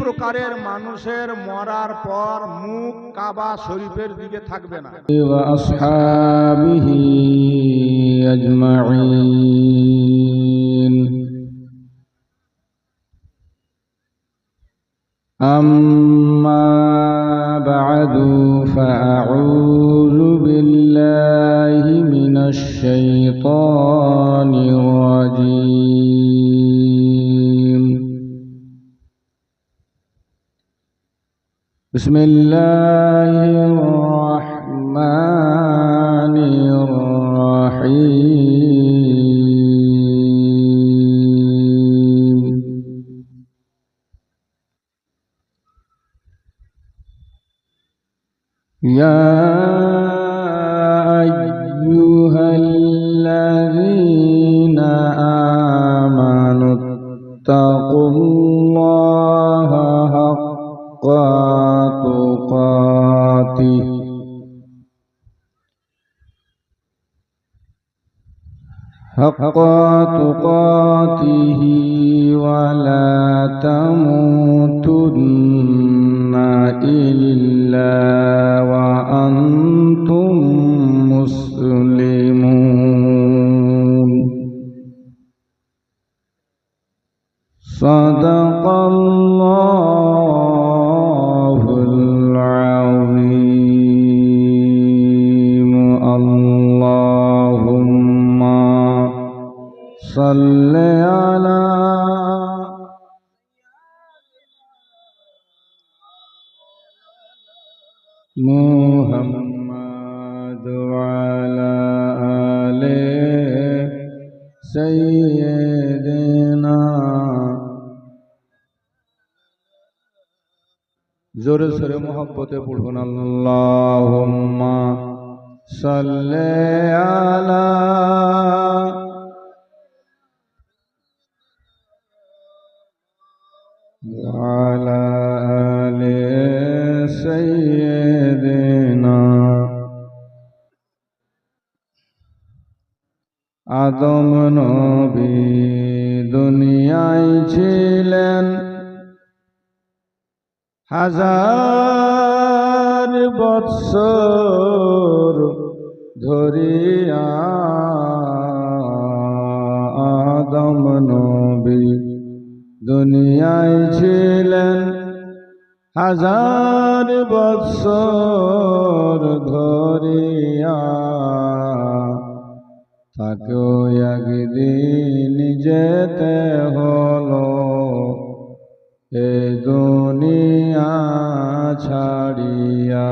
প্রকারের মানুষের মরার পর মুখ কাবা শরীফের দিকে থাকবে না। ওয়া আসহাবিহি আজমাইন। আম্মা বা'দু ফাআউযু বিল্লাহি মিনাশ শাইতানির রাজীম। বিসমিল্লাহির রাহমানির রাহিম। ইয়া আইয়ুহাল্লাযীনা আমানুত্তাকুল্লাহা হাক্কা তুকাতিহ ওয়া লা তামুতুন্না ইল্লা ওয়া আনতুম মুসলিমুন। সাদাকাল্লাহুল আযীম। আল্লাহুম্মা সাল্লি আলা মুহাম্মাদ ওয়া আলা আলি সাইয়্যিদিনা। জোরে সোরে মোহব্বতে পড়ুন, আল্লাহুম্মা সাল্লি আলা ওয়া আলা আলি সাইয়্যিদিনা। আদম নবী দুনিয়ায় ছিলেন হাজার বৎসর ধরিয়া। আদম নবী দুনিয়ায় ছিলেন হাজার বৎসর ধরিয়া। তাকেও একদিন যেতে হলো এ দুনিয়া ছাড়িয়া।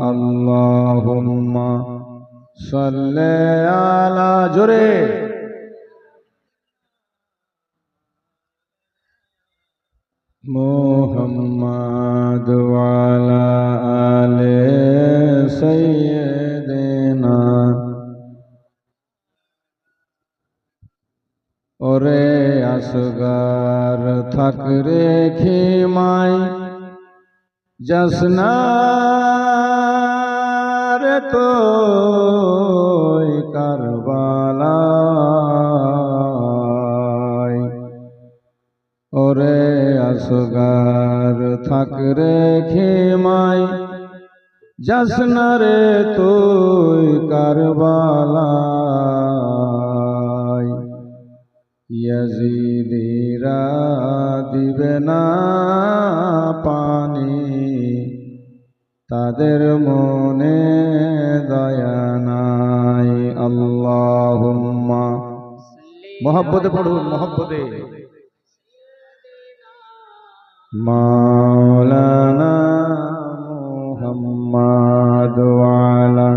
আল্লাহুম্মা সাল্লি আলা, জোরে, মুহাম্মাদ ওয়া আলা আলি সাইয়্যিদিনা। ওরে আসগার থাক রে খিমাই জসনা রে তোই কারবালায়। ওরে আসগার থাক রে খিমাই জসনা রে তোই কারবালায়। ইয়াজিদিরা দিবে না পানি, তাদের মনে দয়া নাই। আল্লাহুম্মা, মহব্বতে পড়ুন, মহব্বতে। মাওলানা মুহাম্মাদ ওয়া আলা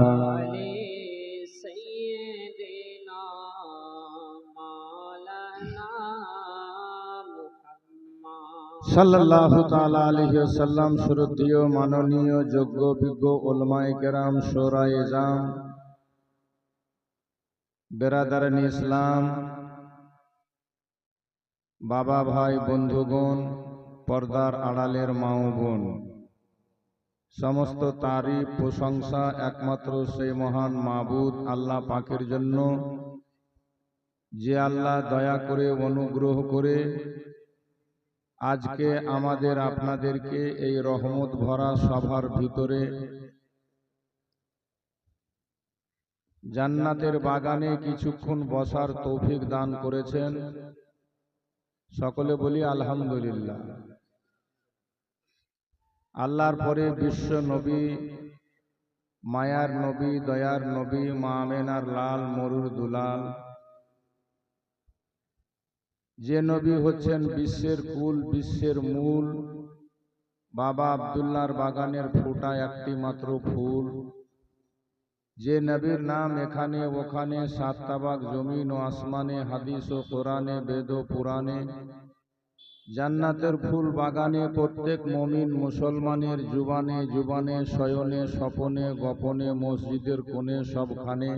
সাল্লাল্লাহু তাআলা আলাইহি ওয়াসাল্লাম। শ্রদ্ধেয় মাননীয় যোগ্য বিজ্ঞ উলামায়ে কেরাম, শোরায়ে ইজাম, বেরাদারানি ইসলাম, বাবা ভাই বন্ধুগণ, পর্দার আড়ালের মা ও বোন, সমস্ত তারিফ প্রশংসা একমাত্র সেই মহান মাবুদ আল্লাহ পাকের জন্য, যে আল্লাহ দয়া করে অনুগ্রহ করে আজকে আমাদের আপনাদেরকে এই রহমত ভরা সভার ভিতরে জান্নাতের বাগানে কিছুক্ষণ বসার তৌফিক দান করেছেন। সকলে বলি আলহামদুলিল্লাহ। আল্লাহর পরে বিশ্ব নবী, মায়ার নবী, দয়ার নবী, মা আমেনার লাল, মরুর দুলাল, যে নবী হচ্ছেন বিশ্বের কুল, বিশ্বের মূল, বাবা আব্দুল্লাহর বাগানের ফোটা একটি মাত্র ফুল, যে নবীর নাম এখানে ওখানে, সাত তাবাক জমিন ও আসমানে, হাদিস ও কোরআনে, বেদ ও পুরাণে, জান্নাতের ফুল বাগানে, প্রত্যেক মুমিন মুসলমানের জুবানে জুবানে, শয়নে স্বপনে গোপনে, মসজিদের কোণে সবখানে,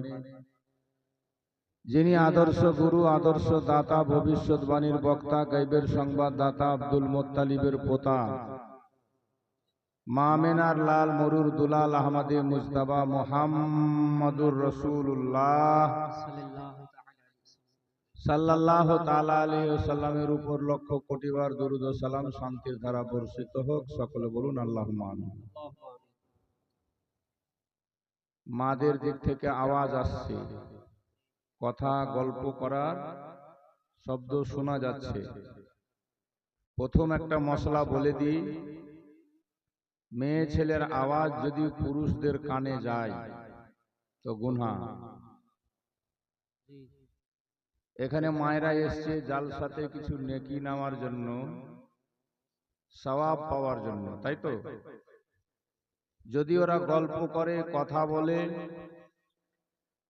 যিনি আদর্শ গুরু, আদর্শ দাতা, ভবিষ্যৎবাণীর বক্তা, গায়বের সংবাদদাতা, আব্দুল মুত্তালিবের পোতা, মা আমেনার লাল, মরুর দুলাল, আহমদে মুজতবা, মুহাম্মাদুর রাসূলুল্লাহ সাল্লাল্লাহু তাআলা আলাইহি ওয়াসাল্লামের উপর লক্ষ কোটিবার দরুদ ও সালাম, শান্তির ধারা বর্ষিত হোক। সকলে বলুন আল্লাহুম্মা আমিন। মাদের দিক থেকে আওয়াজ আসছে, কথা গল্প করার শব্দ শোনা যাচ্ছে। প্রথম একটা মশলা বলে দিই, মেয়ে ছেলের আওয়াজ যদি পুরুষদের কানে যায় তো গুনাহ। এখানে মায়েরা এসছে জালসাতে কিছু নেকি নেওয়ার জন্য, সওয়াব পাওয়ার জন্য, তাই তো? যদি ওরা গল্প করে, কথা বলে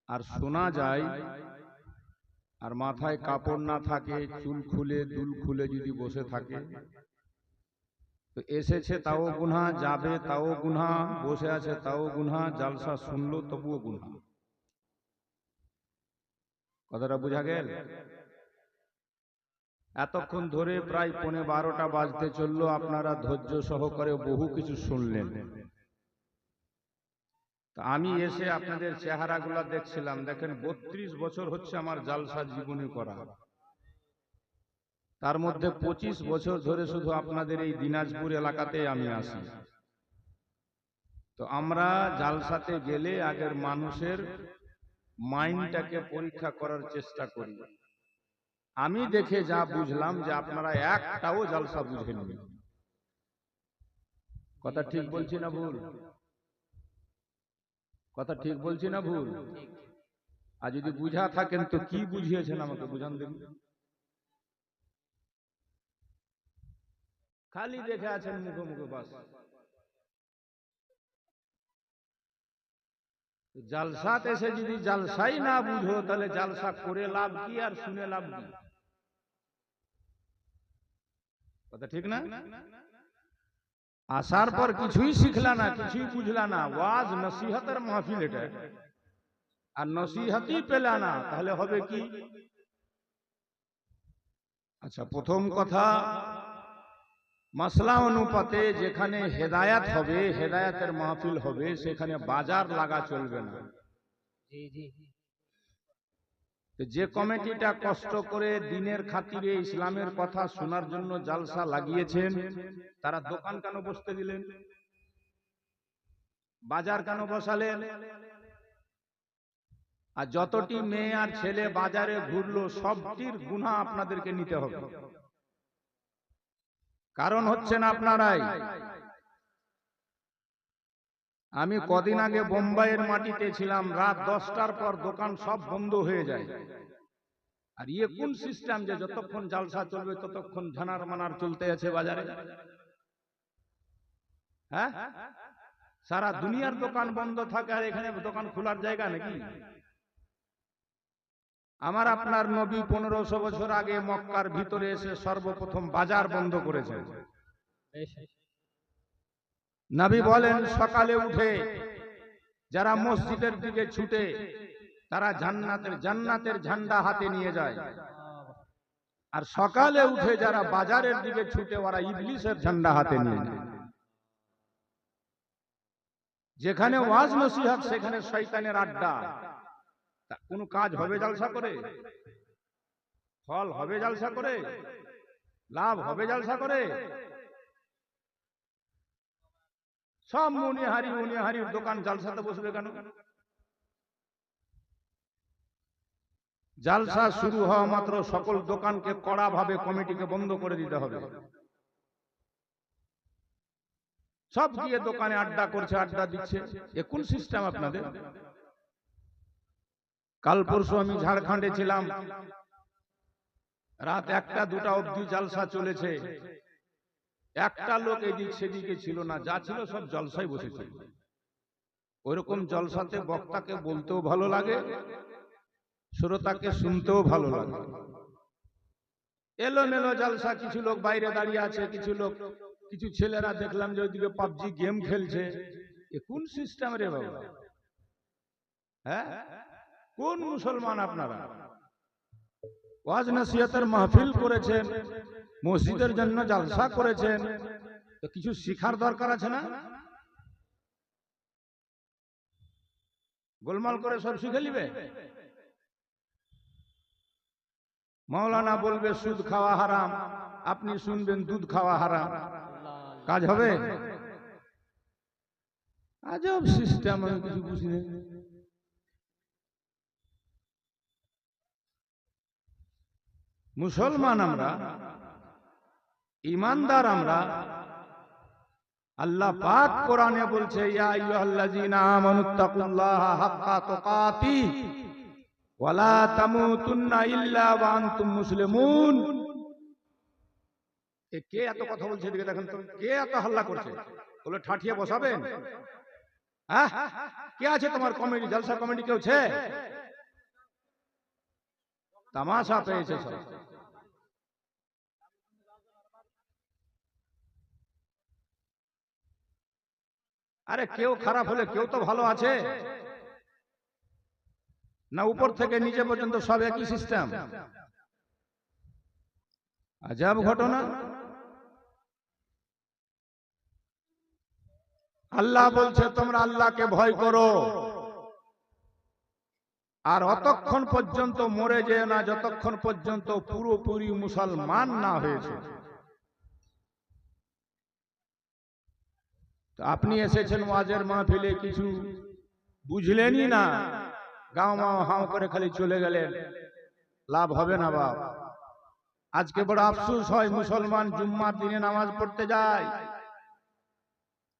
আর শোনা যায়, আর মাথায় কাপড় না থাকে, চুল খুলে দুল খুলে যদি বসে থাকে, তো এসেছে তাও গুনাহ, যাবে তাও গুনাহ, বসে আছে তাও গুনাহ, জালসা শুনলো তবুও গুনাহ। কথাটা বোঝা গেল? এতক্ষণ ধরে প্রায় 11:15 বাজতে চললো, আপনারা ধৈর্য সহকারে বহু কিছু শুনলেন। আমি এসে আপনাদের চেহারাগুলা দেখছিলাম, দেখেন 32 বছর হচ্ছে আমার জালসা জীবনে করা, তার মধ্যে 25 বছর ধরে শুধু আপনাদের এই দিনাজপুর এলাকাতে আমি আসি। তো আমরা জালসাতে গেলে আগের মানুষের মাইন্ডটাকে পরীক্ষা করার চেষ্টা করি। আমি দেখে যা বুঝলাম যে আপনারা একটাও জালসা বুঝেননি। কথা ঠিক বলছি না ভুল? কথা ঠিক বলছি না ভুল? আর যদি বুঝা থাকেন তো কি বুঝিয়েছেন আমাকে বুঝান দেখুন। খালি দেখে আছেন মুখে মুখে বাস। জালসাতে এসে যদি জালসাই না বুঝো, তাহলে জালসা করে লাভ কি আর শুনে লাভ কি? কথা ঠিক না? আসার পর কিছুই শিখলা না, কিছুই বুঝলা না, ওয়াজ নসিহতের মাহফিল এটা, আর নসিহতই পেলা না, তাহলে হবে কি? আচ্ছা, প্রথম কথা, মাসলা অনুপাতে যেখানে হেদায়াত হবে, হেদায়াতের মাহফিল হবে, সেখানে বাজার লাগা চলবে না। যে কমিটিটা কষ্ট করে দিনের খাতিরে ইসলামের কথা শোনার জন্য জালসা লাগিয়েছেন, তারা দোকান কেন বসতে দিলেন? বাজার কেন বসালেন? আর যতটি মেয়ে আর ছেলে বাজারে ঘুরলো, সবটির গুনাহ আপনাদেরকে নিতে হবে। কারণ হচ্ছেন আপনারাই। আমি কদিন আগে বোম্বাইয়ের মাটিতে ছিলাম, রাত 10টার পর দোকান সব বন্ধ হয়ে যায়। আর ইয়ে কোন সিস্টেম যে যতক্ষণ জালসা চলবে ততক্ষণ ঝানার মানার চলতে আছে বাজারে? হ্যাঁ, সারা দুনিয়ার দোকান বন্ধ থাকে আর এখানে দোকান খোলার জায়গা নাকি? আমার আপনার নবী 1500 বছর আগে মক্কার ভিতরে এসে সর্বপ্রথম বাজার বন্ধ করেছেন। নবী বলেন, সকালে উঠে যারা মসজিদের দিকে ছুটে তারা জান্নাতের ঝান্ডা হাতে নিয়ে যায়, আর সকালে উঠে যারা বাজারের দিকে ছুটে ওরা ইবলিসের ঝান্ডা হাতে নিয়ে যায়। যেখানে ওয়াজ নসিহত সেখানে শয়তানের আড্ডা। কোনো কাজ হবে জালসা করে? ফল হবে জালসা করে? লাভ হবে জালসা করে? সব মুনিহারির দোকান জালসাতে বসবে কেন? জালসা শুরু হওয়া মাত্র সকল দোকানকে কড়া ভাবে কমিটিকে বন্ধ করে দিতে হবে। সব গিয়ে দোকানে আড্ডা করছে, আড্ডা দিচ্ছে। এ কোন সিস্টেম আপনাদের? কাল পরশু আমি ঝাড়খণ্ডে ছিলাম, রাত 1টা 2টা অবধি জালসা চলেছে। একটা লোক এদিক সেদিকে ছিল না, যা ছিল সব জলসায় বসেছিল। ওইরকম জলসাতে বক্তাকে বলতেও ভালো লাগে, শ্রোতাকে শুনতেও ভালো লাগে। এলোমেলো জালসা, কিছু লোক বাইরে দাঁড়িয়ে আছে, কিছু ছেলেরা দেখলাম যে ওইদিকে পাবজি গেম খেলছে। এ কোন সিস্টেম রে বাবা? হ্যাঁ, কোন মুসলমান আপনারা? ওয়াজ নসিহতের মাহফিল করেছেন, মসজিদের জন্য জালসা করেছেন, তো কিছু শিখার দরকার আছে না? গোলমাল করে সব শিখে নিবে? মাওলানা বলবে সুদ খাওয়া হারাম, আপনি শুনবেন দুধ খাওয়া হারাম, কাজ হবে? আজব সিস্টেম, আমি কিছু বুঝি না। মুসলমান আমরা, ইমানদার আমরা। আল্লাহ পাক কোরআনে বলছে, ইয়া আইয়ুহাল্লাযীনা আমানুত্তাকুল্লাহা হাক্কা তুকাতিহ ওয়া লা তামুতুন্না ইল্লা ওয়া আনতুম মুসলিমুন। এ কে এত কথা বলছে? এদিকে দেখেন তো, কে এত হাল্লা করছে? বলে ঠাঠিয়ে বসাবেন? হ্যাঁ, কে আছে তোমার কমিটি, জলসা কমিটি কেউ আছে? তামাশা পেয়েছে সব। আরে কেউ খারাপ হলে কেউ তো ভালো আছে না? উপর থেকে নিচে পর্যন্ত সব একই সিস্টেম। আজব ঘটনা। আল্লাহ বলছে তোমরা আল্লাহকে ভয় করো, আর অতক্ষণ পর্যন্ত মরে যেও না যতক্ষণ পর্যন্ত পুরোপুরি মুসলমান না হয়েছে। আপনি এসেছেন ওয়াজের মাহফিলে, কিছু বুঝলেনই না, গাঁও মাও হাও করে খালি চলে গেলেন, লাভ হবে না বাপ। আজকে বড় আফসোস হয়, মুসলমান জুম্মার দিনে নামাজ পড়তে যায়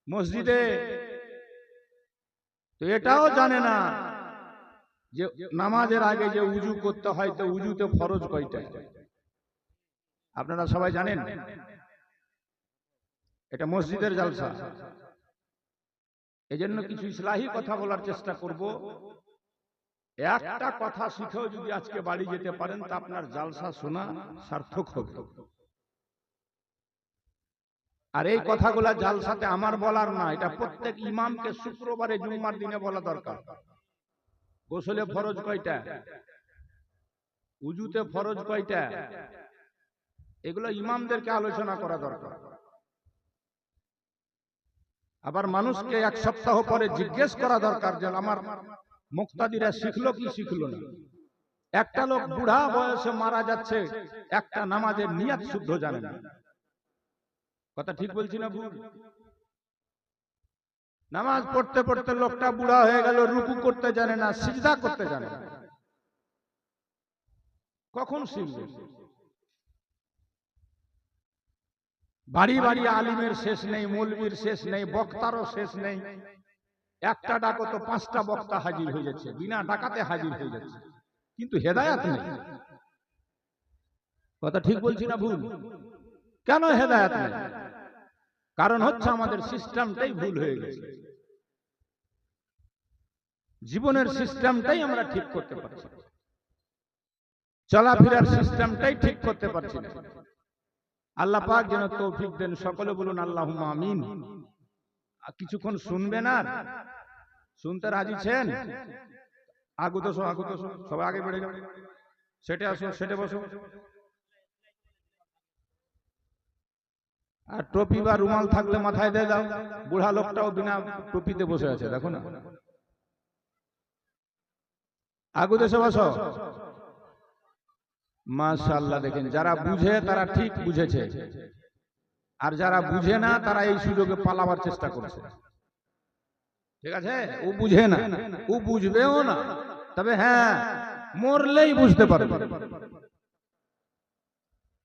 মসজিদে, তো এটাও জানে না যে নামাজের আগে যে উজু করতে হয়, তো উজুতে ফরজ কয়টা? আপনারা সবাই জানেন? এটা মসজিদের জালসা। এজন্য কিছু ইসলাহি কথা বলার চেষ্টা করব। একটা কথা শিখেও যদি আজকে বাড়ি যেতে পারেন, তা আপনার জালসা শোনা সার্থক হবে। আর এই কথাগুলা জালসাতে আমার বলার না, এটা প্রত্যেক ইমামকে শুক্রবারে জুম্মার দিনে বলা দরকার। গোসলে ফরজ কয়টা, উজুতে ফরজ কয়টা, এগুলো ইমামদেরকে আলোচনা করা দরকার। আবার মানুষকে এক সপ্তাহ পরে জিজ্ঞেস করা দরকার যে আমার মুক্তাদিরা শিখলো কি শিখলো না। একটা লোক বুড়া বয়সে মারা যাচ্ছে, একটা নামাজের নিয়াত শুদ্ধ জানে না। কথা ঠিক বলছি না ভুল? নামাজ পড়তে পড়তে লোকটা বুড়া হয়ে গেল, রুকু করতে জানে না, সিজদা করতে জানে না। কখন শিখবে? বাড়ি বাড়ি আলিমের শেষ নেই, মৌলবীর শেষ নেই, বক্তারও শেষ নেই। একটা ডাকো তো 5টা বক্তা হাজির হয়ে যাচ্ছে, বিনা ডাকাতে হাজির হয়ে যাচ্ছে, কিন্তু হেদায়েত নেই। কথা ঠিক বলছি না ভুল? কেন হেদায়েত নেই? কারণ হচ্ছে আমাদের সিস্টেমটাই ভুল হয়ে গেছে। জীবনের সিস্টেমটাই আমরা ঠিক করতে পারছি না, চলাফেরার সিস্টেমটাই ঠিক করতে পারছি না। আল্লাহ পাক যেন তৌফিক দেন। সকলে বলুন আল্লাহুম্মা আমিন। কিছুক্ষণ শুনবেন? আর শুনতে রাজি ছেন? আগুতো সবাই আগে বেড়ে যাবে, সেটে আসো, সেটে বসো। আর টুপি বা রুমাল থাকলে মাথায় দিয়ে দাও। বুড়া লোকটাও বিনা টুপিতে বসে আছে, দেখো না। আগুতে বসো। মাশাআল্লাহ। দেখেন, যারা বুঝে তারা ঠিক বুঝেছে, আর যারা বুঝে না তারা এই সুযোগে পালাবার চেষ্টা করছে। ঠিক আছে, ও বুঝে না, ও বুঝবেও না, তবে হ্যাঁ মরলেই বুঝতে পারবে।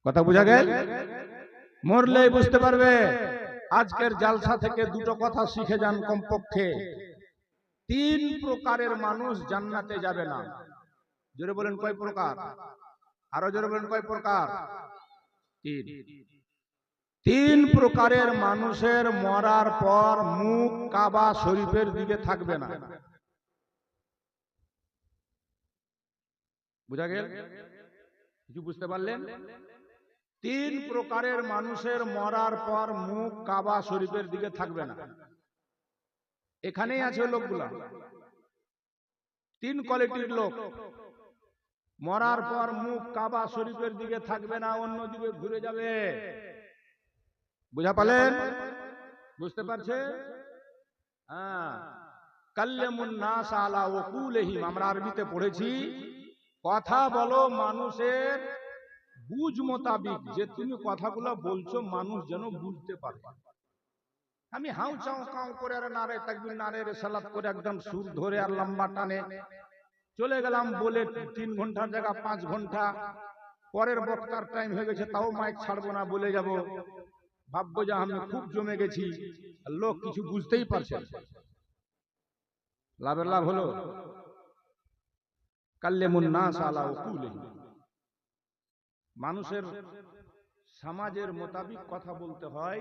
কথা বুঝা গেল? মরলেই বুঝতে পারবে। আজকের জালসা থেকে দুটো কথা শিখে যান কমপক্ষে। 3 প্রকারের মানুষ জান্নাতে যাবে না। জোরে বলেন কয় প্রকার? আরো জোরে বলেন কয় প্রকার? 3 প্রকারের মানুষের মরার পর মুখ কাবা শরীফের দিকে থাকবে না। বুঝা গেল? কিছু বুঝতে পারলেন? 3 প্রকারের মানুষের মরার পর মুখ কাবা শরীফের দিকে থাকবে না। এখানেই আছে লোকগুলা, 3 কোয়ালিটির লোক। মরার পর মুখ কাবা শরীফের দিকে থাকবে না, অন্যদিকে ঘুরে যাবে। বুঝা পালেন? বুঝতে পারছে? হ্যাঁ। কাল্লামুন নাস আলা ওয়াকুলহিম, আমরা আরবিতে পড়েছি, কথা বলো মানুষের বুঝ মোতাবিক, যে তুমি কথাগুলো বলছো মানুষ যেন বুঝতে পারে। আমি হাউ চাউ কাউ করে আর নারে তাকবীর নারে রিসালাত করে একদম সুর ধরে আর লম্বা টানে চলে গেলাম, বলে 3 ঘন্টার জায়গা 5 ঘন্টা, পরের বক্তার টাইম হয়ে গেছে তাও মাইক ছাড়বো না, বলে যাব, ভাববো যে আমি খুব জমে গেছি, লোক কিছু বুঝতেই পারছে না। লাভের লাভ হলো? কাল্লামুন নাস আলা উকুলিহিম, মানুষের সমাজের মোতাবিক কথা বলতে হয়,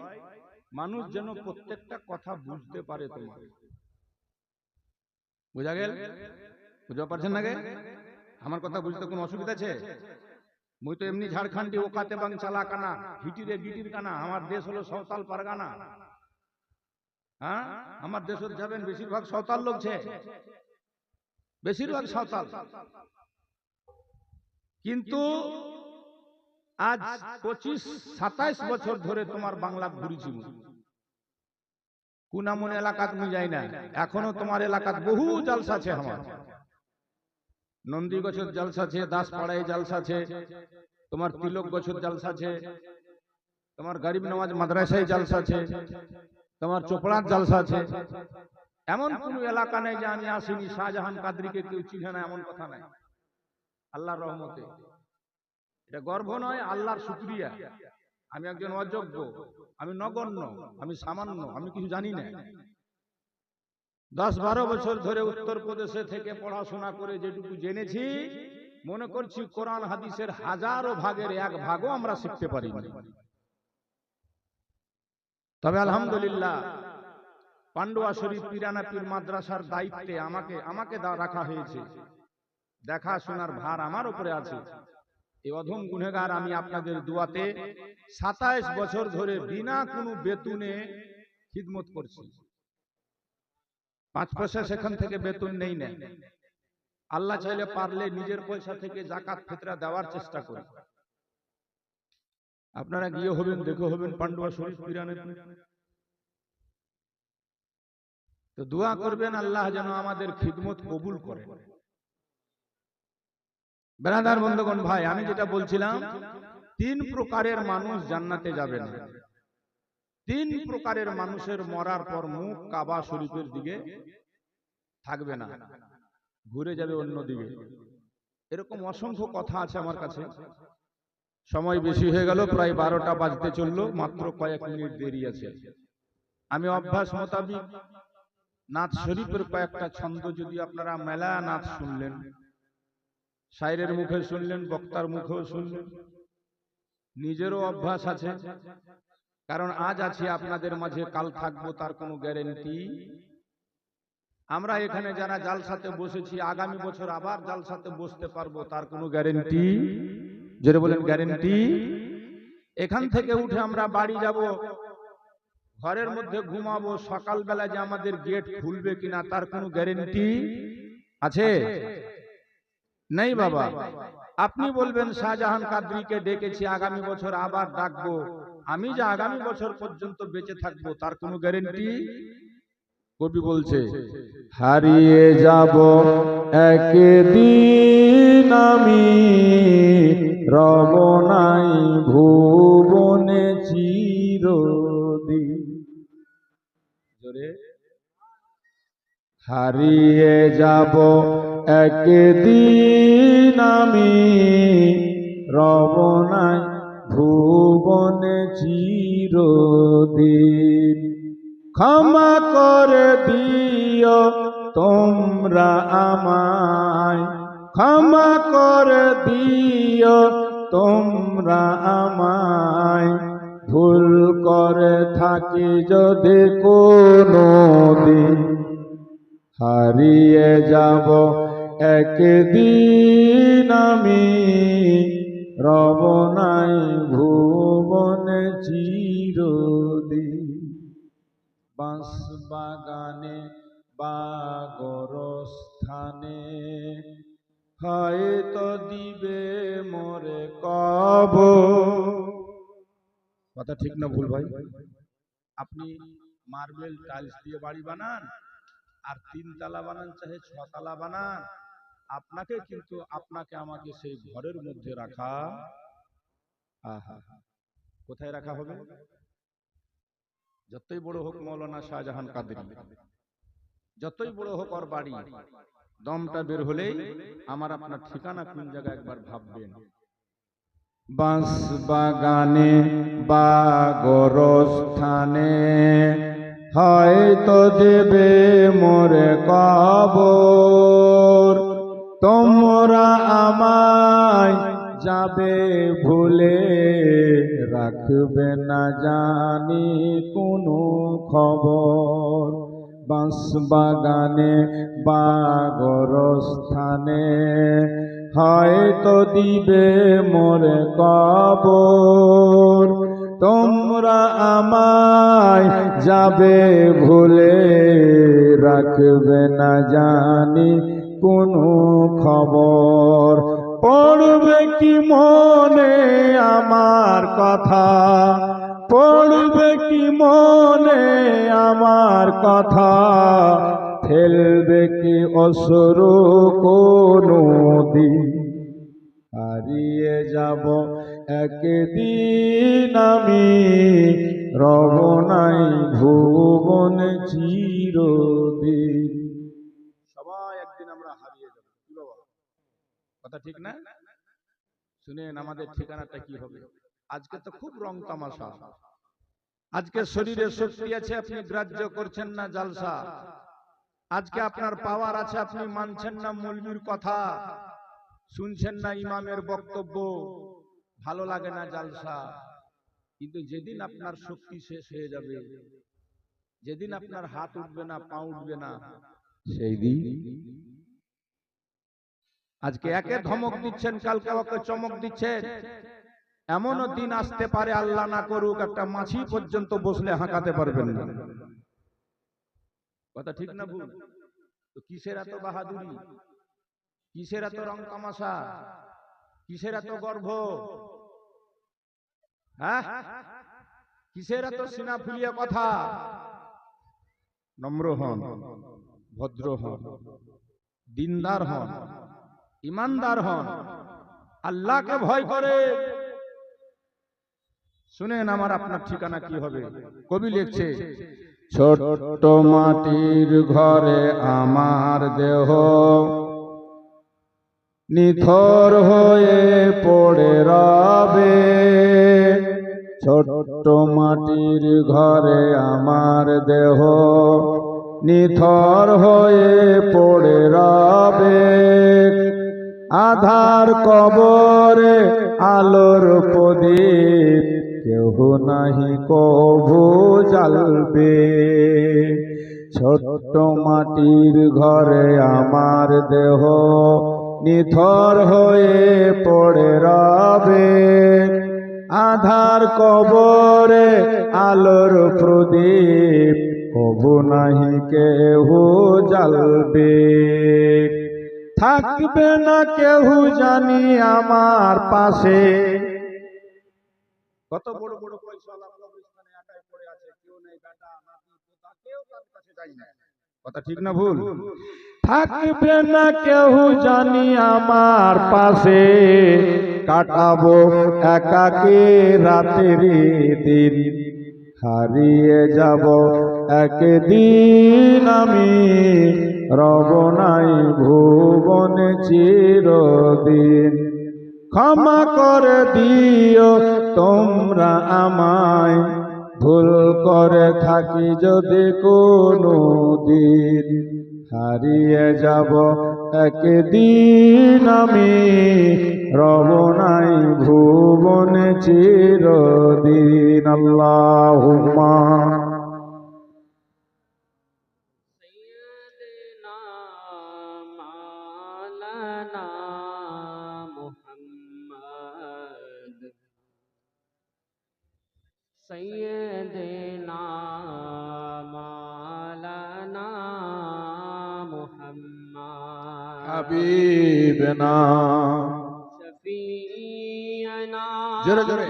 মানুষ যেন প্রত্যেকটা কথা বুঝতে পারে। তোমার বুঝা গেল? বুঝতে পারছেন না? আমার কথা বুঝতে কোনো অসুবিধা আছে? মুই তো এমনি ঝাড়খণ্ডী, ওকাতে বাং চালা কানা, হিটিরে গিটির কানা। আমার দেশ হলো সাঁওতাল পারগানা। হ্যাঁ, আমার দেশত যাবেন বেশিরভাগ সাঁওতাল লোক ছে, বেশিরভাগ সাঁওতাল। কিন্তু আজ 25-27 বছর ধরে তোমার বাংলা ঘুরিছি, কোন এমন এলাকাত আমি যাই না। এখনো তোমার এলাকাত বহু জলসা আছে। আমার নন্দীগছর জলসা আছে, দাসপাড়ায় জলসা আছে, তোমার তিলক গছর জলসা আছে, তোমার গরিব নওয়াজ মাদ্রাসায় জলসা আছে, তোমার চোপড়ার জলসা আছে। এমন কোন এলাকা নেই যে আমি আসিনি। শাহজাহান কাদরিকে কেউ চিনে না এমন কথা নাই, আল্লাহর রহমতে। এটা গর্ব নয়, আল্লাহর শুকরিয়া। আমি একজন অযোগ্য, আমি নগণ্য, আমি সামান্য, আমি কিছু জানি না। 10-12 বছর ধরে উত্তরপ্রদেশে থেকে পড়াশোনা করে যেটুকু জেনেছি, মনে করছি কোরআন হাদিসের 1000 ভাগের 1 ভাগও আমরা শিখতে পারি। তবে আলহামদুলিল্লাহ পান্ডুয়া শরীফ পিরানা পীর মাদ্রাসার দায়িত্বে আমাকে রাখা হয়েছে। দেখাশোনার ভার আমার উপরে আছে। এই অধম গুনেগার আমি আপনাদের দুয়াতে 27 বছর ধরে বিনা কোনো বেতনে খিদমত করছি। 5 পয়সা সেখান থেকে বেতন নেই না। আল্লাহ চাইলে পারলে নিজের পয়সা থেকে যাকাত ফিতরা দেওয়ার চেষ্টা করি। আপনারা গিয়ে হবেন, দেখে হবেন পান্ডুয়া শরীফ পিরানা। তো দোয়া করবেন আল্লাহ যেন আমাদের খিদমত কবুল করেন। বেরাদার বন্ধুগণ, ভাই, আমি যেটা বলছিলাম, 3 প্রকারের মানুষ জান্নাতে যাবে না। 3 প্রকারের মানুষের মরার পর মুখ কাবা শরীফের দিকে থাকবে না, ঘুরে যাবে অন্যদিকে। এরকম অসংখ্য কথা আছে আমার কাছে। সময় বেশি হয়ে গেল, প্রায় 12টা বাজতে চললো, মাত্র কয়েক মিনিট দেরি আছে। আমি অভ্যাস মোতাবিক নাথ শরীফের কয়েকটা ছন্দ, যদি আপনারা মেলা নাথ শুনলেন, শায়রের মুখে শুনলেন, বক্তার মুখেও শুনলেন, নিজেরও অভ্যাস আছে। কারণ আজ আছি আপনাদের মাঝে, কাল থাকবো তার কোনো গ্যারেন্টি। আমরা এখানে যারা জালসাতে বসেছি, আগামী বছর আবার জালসাতে বসতে পারবো তার কোনো গ্যারেন্টি? যেটা বলেন গ্যারেন্টি। এখান থেকে উঠে আমরা বাড়ি যাব, ঘরের মধ্যে ঘুমাবো, সকালবেলা যে আমাদের গেট খুলবে কিনা তার কোনো গ্যারেন্টি আছে? নেই বাবা। আপনি বলবেন শাহজাহান কাদরিকে ডেকেছি, আগামী বছর আবার ডাকবো, আমি যে আগামী বছর পর্যন্ত বেঁচে থাকবো তার কোনো গ্যারেন্টি? কবি বলছে, হারিয়ে যাব একদিন আমি রব নাই ভুবনে চিরদিন। জোরে হারিয়ে যাব একদিন আমি, রব নাই ভুবনে চিরদিন। ক্ষমা করে দিও তোমরা আমায়, ক্ষমা করে দিও তোমরা আমায়, ভুল করে থাকি যদি কোনো দিন। হারিয়ে যাব একদিন আমি, রব নাই ভুবনে চিরদিন। বাঁশ বাগানে বা গোরস্থানে হয়তো দিবে মোরে কবর। কথা ঠিক না ভুল ভাই? আপনি মার্বেল টাইলস দিয়ে বাড়ি বানান আর 3 তলা বানান চাহে 6 তলা বানান, আপনাকে আমাকে সেই ঘরের মধ্যে রাখা, আহা, কোথায় রাখা হবে? যতই বড় হোক মৌলানা শাহজাহান কাদরি, যতই বড় হোক ওর বাড়ি, দমটা বের হলেই আমার আপনার ঠিকানা কোন জায়গায় একবার ভাববেন। বাঁশ বাগানে বা গোরস্থানে হয়তো দেবে মোরে কবর। তোমরা আমায় যাবে ভুলে, রাখবে না জানি কোনো খবর। বাঁশ বাগানে বা গোরস্থানে হয়তো দিবে মোরে কবর। তোমরা আমায় যাবে ভুলে, রাখবে না জানি কোনো খবর। পড়বে কি মনে আমার কথা, পড়বে কি মনে আমার কথা, ফেলবে কি অশ্রু কোনো দিন। হারিয়ে যাব একদিন আমি, রব নাই ভুবনে চিরদিন। সবাই একদিন আমরা হারিয়ে যাব, কি বাবা? কথা ঠিক না? শুনেন আমাদের ঠিকানাটা কি হবে। আজকে তো খুব রং তামাশা, আজকে শরীরে শক্তি আছে আপনি গ্রাহ্য করছেন না জালসা, আজকে আপনার পাওয়ার আছে আপনি মানছেন না মৌলবীর কথা, শুনছেন না ইমামের বক্তব্য, ভালো লাগে না জালসা। কিন্তু যেদিন আপনার শক্তি শেষ হয়ে যাবে, যেদিন আপনার হাত উঠবে না পা উঠবে না, সেই দিন আজকে একে ধমক দিচ্ছেন, কালকে ওকে চমক দিচ্ছেন। এমনও দিন আসতে পারে, আল্লাহ না করুক, একটা মাছি পর্যন্ত বসলে হাঁকাতে পারবেন না। কথা ঠিক না ভুল? তো কিসের এত বাহাদুরি, কিসের এত রং তামাশা, কিসের এত গর্ব, হ্যাঁ? কিসের এত সিনা ফুলিয়ে কথা? নম্র হন, ভদ্র হন, দিনদার হন, ইমানদার হন, আল্লাহকে ভয় করে। শুনেন আমার আপনার ঠিকানা কি হবে। কবি লিখছে, ছোট্ট মাটির ঘরে আমার দেহ, নিথর হয়ে পড়ে রবে। ছোট্ট মাটির ঘরে আমার দেহ, নিথর হয়ে পড়ে রবে। আধার কবরে আলোর প্রদীপ, কেহ নাহি কভু জ্বালবে। ছোট্ট মাটির ঘরে আমার দেহ, নিথর হয়ে পড়ে রবে। আধার কবরে আলোর প্রদীপ, কভু নাহি কেহ জ্বালবে। থাকবে না কেহ জানি আমার পাশে। কত বড় বড় পয়সাওয়ালা কবরস্থানে একাই পড়ে আছে, কেউ নেই, বেটা নাতি পোতা কেউ তার কাছে যায় না। কথা ঠিক না ভুল? থাকবে না কেউ জানি আমার পাশে, কাটাবো একাকী রাতের দিন, হারিয়ে যাব একদিন আমি, রব নাই ভুবনে চিরদিন। ক্ষমা করে দিও তোমরা আমায়, ভুল করে থাকি যদি কোনো দিন, হারিয়ে যাব একদিন আমি, রব নাই ভুবনে চিরদিন। আল্লাহুম্মা سيدنا مولانا محمد سيدنا مولانا محمد হাবিবনা। شفيعنا জোরে জোরে।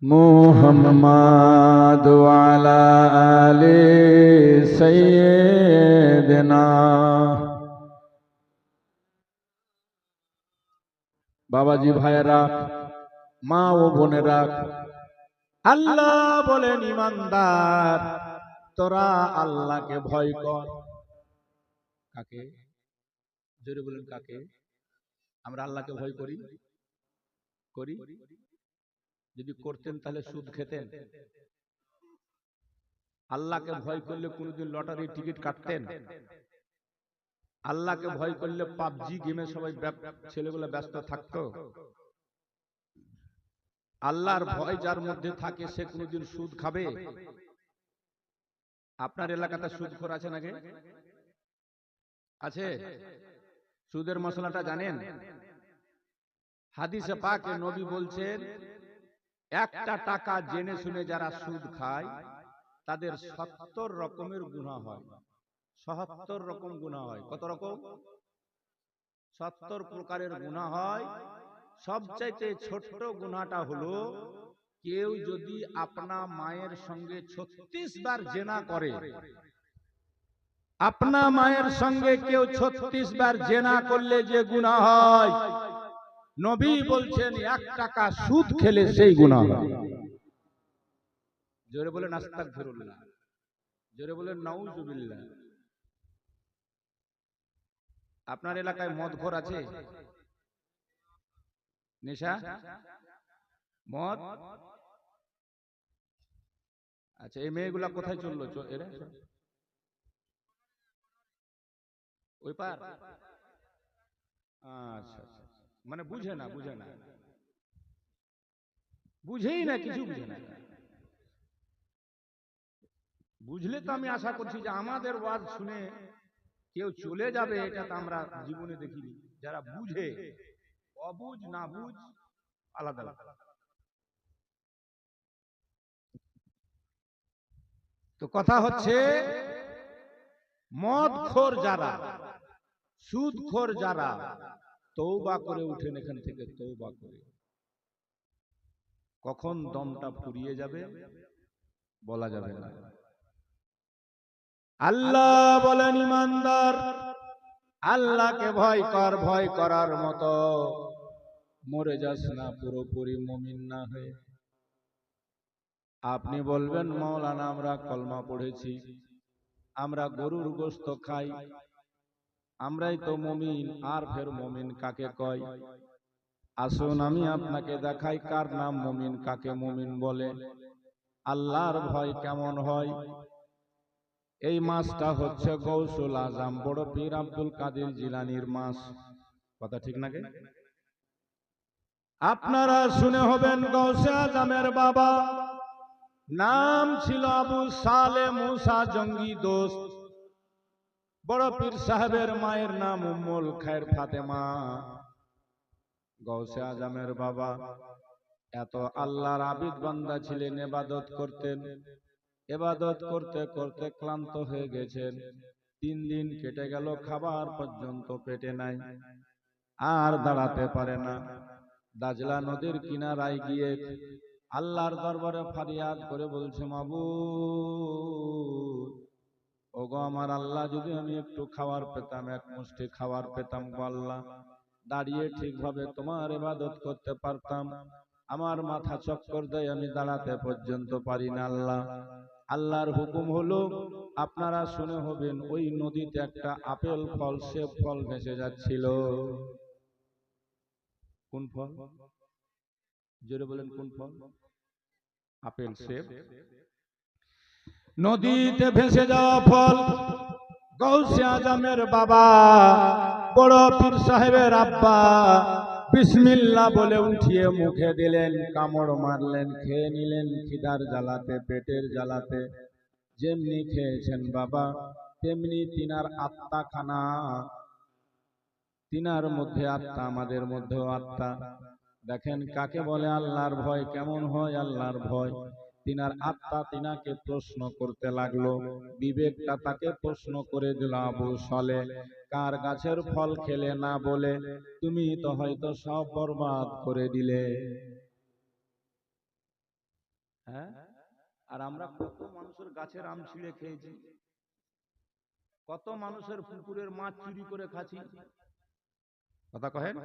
মুহাম্মাদ ওয়ালা আলি সাইয়্যিদিনা। বাবাজি ভাইয়েরা, মা ও বোনেরা, আল্লাহ বলেন ইমানদার তোরা আল্লাহকে ভয় কর। কাকে? জোরে বলেন কাকে? আমরা আল্লাহকে ভয় করি? করি? যদি করতেন তাহলে সুদ খেতেন? আল্লাহকে ভয় করলে কোনোদিন লটারির টিকিট কাটতেন? আল্লাহকে ভয় করলে পাবজি গেমে সবাই ছেলেগুলো ব্যস্ত থাকতো? আল্লাহর ভয় যার মধ্যে থাকে সে কোনোদিন সুদ খাবে? আপনার এলাকাতে সুদখোর আছে নাকি? আছে? সুদের মশলাটা জানেন? হাদিসে পাকে নবী বলছেন, একটা টাকা জেনে শুনে যারা সুদ খায় তাদের ৭০ রকমের গুনাহ হয়। ৭০ রকম গুনাহ হয়। কত রকম? ৭০ প্রকারের গুনাহ হয়। সবচাইতে ছোট্ট গুনাহটা হলো কেউ যদি আপনা মায়ের সঙ্গে ৩৬ বার জিনা করে। আপনা মায়ের সঙ্গে কেউ ৩৬ বার জিনা করলে যে গুনাহ হয়, নবী বলছেন ১ টাকা সুদ খেলে সেই গুনাহ হয়। জোরে বলেন আস্তাগফিরুল্লাহ, জোরে বলেন নাউজুবিল্লাহ। আপনার এলাকায় মদখোর আছে? নেশা মদ? আচ্ছা, এই মেয়েগুলা কোথায় চললো? এরা ওই পার? আচ্ছা আচ্ছা, মানে বুঝে না, বুঝে না, বুঝেই না, কিছু বুঝে না। বুঝলে তো আমি আশা করছি যে আমাদের ওয়াজ শুনে কেউ চলে যাবে, এটা তো আমরা জীবনে দেখিনি। যারা বুঝে, অবুঝ না বুঝ আলাদা আলাদা। তো কথা হচ্ছে, মদখোর যারা, সুদখোর যারা, তওবা করে উঠেন এখান থেকে, তওবা করে। কখন দমটা ফুরিয়ে যাবে বলা যাবে না। আল্লাহ বলেন ইমানদার আল্লাহকে ভয় কর, ভয় করার মতো মরে যাস না পুরোপুরি মুমিন না হয়ে। আপনি বলবেন মাওলানা আমরা কলমা পড়েছি, আমরা গরুর গোশত খাই, আমরাই তো মুমিন, আর ফের মুমিন কাকে কয়? আসুন আমি আপনাকে দেখাই কার নাম মুমিন, কাকে মুমিন বলে। আল্লাহর ভয় কেমন হয়? এই মাসটা হচ্ছে গৌসুল আজম বড় পীর আব্দুল কাদের জিলানীর মাস। কথা ঠিক নাকি? আপনারা শুনে হবেন গৌসে আজমের বাবা নাম ছিল আবু সালে মুসা জঙ্গি দোস্ত। বড় পীর সাহেবের মায়ের নাম উম্মুল খায়ের ফাতেমা। গৌসে আজমের বাবা এত আল্লাহর আবিদ বান্দা ছিলেন, ইবাদত করতেন। ইবাদত করতে করতে ক্লান্ত হয়ে গেছেন। ৩ দিন কেটে গেল, খাবার পর্যন্ত পেটে নাই, আর দাঁড়াতে পারে না। দাজলা নদীর কিনারায় গিয়ে আল্লাহর দরবারে ফরিয়াদ করে বলছে, মাবুদ ওগো আমার আল্লাহ, যদি আমি একটু খাবার পেতাম, এক মুষ্টি খাবার পেতাম গো আল্লাহ, দাঁড়িয়ে ঠিকভাবে তোমার ইবাদত করতে পারতাম। আমার মাথা চক্কর দেয়, আমি দাঁড়াতে পর্যন্ত পারি না আল্লাহ। আল্লাহর হুকুম হলো, আপনারা শুনে হবেন, ওই নদীতে একটা আপেল ফল, সেব ফল ভেসে যাচ্ছিল। কোন ফল? জোরে বলেন, কোন ফল? আপেল, সেব। নদীতে ভেসে যাওয়া ফল গৌসে আজমের বাবা, বড় পীর সাহেবের আব্বা বিসমিল্লাহ বলে উঠিয়ে মুখে দিলেন, কামড় মারলেন, খেয়ে নিলেন খিদার জ্বালাতে, পেটের জ্বালাতে। যেমনি খেয়েছেন বাবা, তেমনি তিনার আত্মা খানা, তিনার মধ্যে আত্মা, আমাদের মধ্যেও আত্মা। দেখেন কাকে বলে আল্লাহর ভয়, কেমন হয় আল্লাহর ভয়। তিনার আত্মা তিনাকে প্রশ্ন করতে লাগলো, বিবেকটা তাকে প্রশ্ন করে দিল, আবু সালে, কার গাছের ফল খেলে না বলে তুমি তো হয়তো সব বরবাদ করে দিলে। হ্যাঁ, আর আমরা কত মানুষের গাছের আম ছিঁড়ে খেয়েছি, কত মানুষের পুকুরের মাছ চুরি করে খাচ্ছি। কথা কহেন?